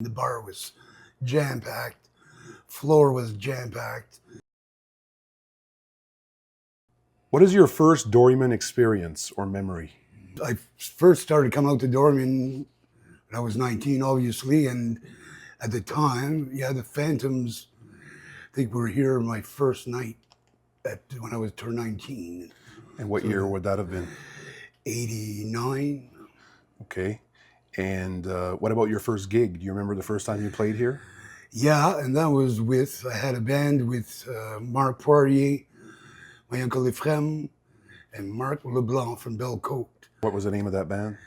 The bar was jam-packed, floor was jam-packed. What is your first Doryman experience or memory? I first started coming out to Doryman when I was 19, obviously, and at the time, the Phantoms, I think were here my first night when I was turned 19. And what year would that have been? 89. Okay. And what about your first gig? Do you remember the first time you played here? Yeah, and that was I had a band with Marc Poirier, my uncle Ephraim, and Marc Leblanc from Bellecote. What was the name of that band?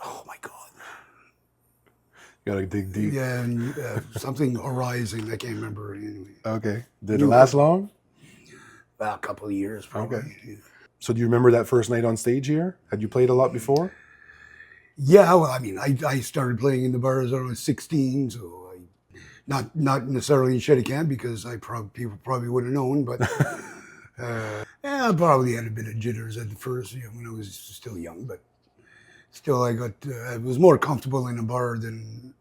Oh my God. You gotta dig deep. Yeah, and, something Horizon, I can't remember anyway. Okay. Did it last long? About a couple of years, probably. Okay. Yeah. So do you remember that first night on stage here? Had you played a lot before? Yeah, well, I mean, I started playing in the bars when I was 16, so not necessarily in Shedican because people probably would have known, but I probably had a bit of jitters at the first, when I was still young, but still I was more comfortable in a bar than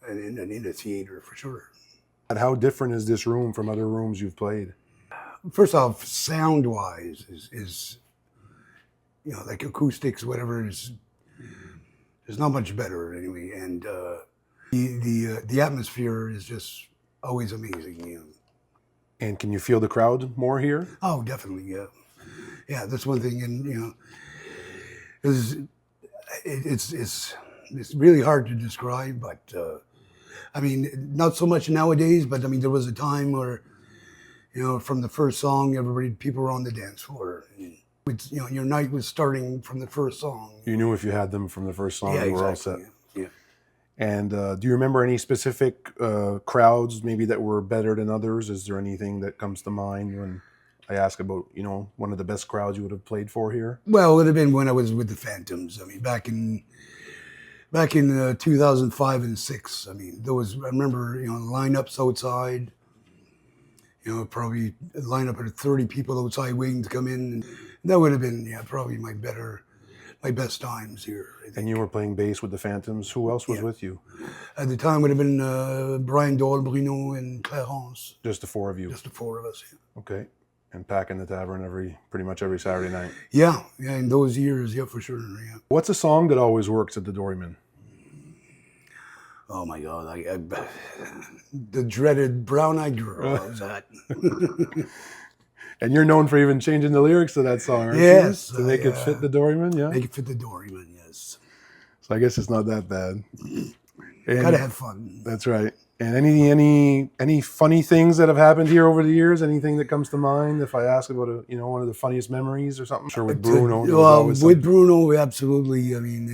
in a theater for sure. And how different is this room from other rooms you've played? First off, sound-wise is like acoustics, whatever is not much better anyway, and the atmosphere is just always amazing. And can you feel the crowd more here? Oh, definitely, yeah. That's one thing, and it's really hard to describe, but I mean, not so much nowadays. But I mean, there was a time where from the first song, people were on the dance floor. Your night was starting from the first song. You knew if you had them from the first song, yeah, you were exactly, all set. Yeah. And do you remember any specific crowds maybe that were better than others? Is there anything that comes to mind when I ask about, one of the best crowds you would have played for here? Well, it would have been when I was with the Phantoms. I mean, back in 2005 and 6. I mean, I remember, lineups outside. Probably a lineup of 30 people outside waiting to come in. And that would have been, probably my best times here. And you were playing bass with the Phantoms. Who else was with you? At the time would have been Brian Doyle, Bruno, and Clarence. Just the four of you? Just the four of us, yeah. Okay. And packing the tavern pretty much every Saturday night? Yeah, in those years, yeah, for sure, yeah. What's a song that always works at the Doryman? Oh my God, the dreaded Brown Eyed Girl, how's that? And you're known for even changing the lyrics to that song, aren't yes, you? To make it fit the Doryman, yeah? Make it fit the Doryman, yes. So I guess it's not that bad. Gotta have fun. That's right. And any funny things that have happened here over the years? Anything that comes to mind? If I ask about one of the funniest memories or something? Sure, with Bruno. Well, with Bruno, absolutely. I mean,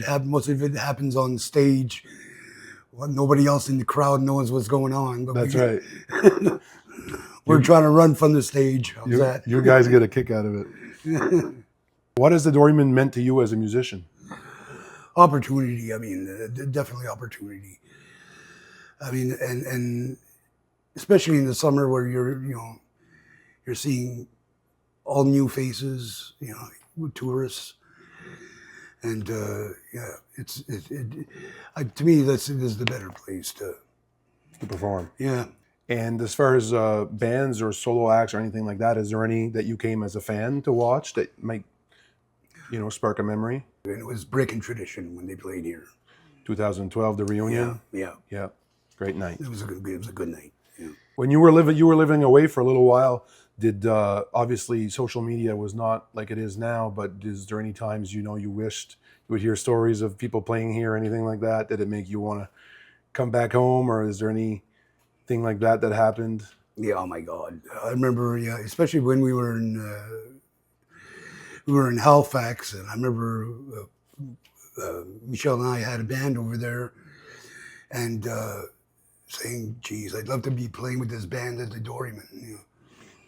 and most of it happens on stage. Well, nobody else in the crowd knows what's going on. But that's right. We're trying to run from the stage. How's that? You guys get a kick out of it. What has the Doryman meant to you as a musician? Opportunity. I mean, definitely opportunity. I mean, and especially in the summer where you're seeing all new faces, with tourists, and to me this is the better place to perform. Yeah. And as far as bands or solo acts or anything like that, is there any that you came as a fan to watch that might, spark a memory? And it was Breaking Tradition when they played here. 2012, the reunion. Yeah. Great night. It was a good night. Yeah. When you were living away for a little while, did obviously social media was not like it is now, but is there any times you wished you would hear stories of people playing here, anything like that? Did it make you want to come back home, or is there anything like that happened? Yeah, oh my God. I remember, especially when we were in Halifax, and I remember Michel and I had a band over there, and saying, geez, I'd love to be playing with this band at the Doryman.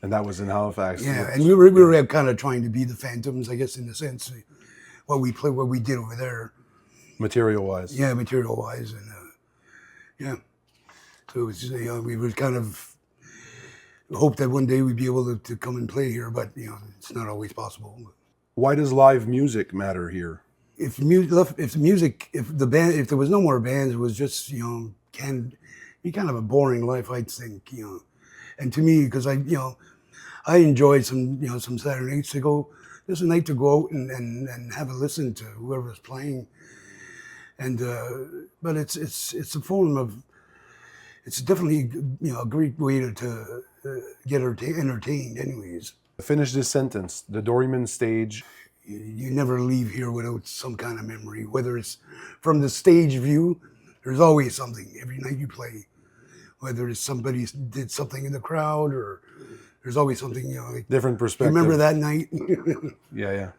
And that was in Halifax. Yeah, and we were kind of trying to be the Phantoms, I guess, in the sense, what we did over there. Material-wise. Yeah, material-wise, and yeah. So it was, we would kind of hope that one day we'd be able to come and play here, but it's not always possible. Why does live music matter here? if there was no more bands, it was just, can be kind of a boring life, I think, And to me, because I enjoyed some Saturday nights to go. There's a night to go out and have a listen to whoever's playing, and but it's a form of, it's definitely a great way to get entertained. Anyways, Finish this sentence. The Doryman stage. you never leave here without some kind of memory. Whether it's from the stage view, there's always something every night you play. Whether it's somebody did something in the crowd, or there's always something, like, Different perspective. remember that night? Yeah, yeah.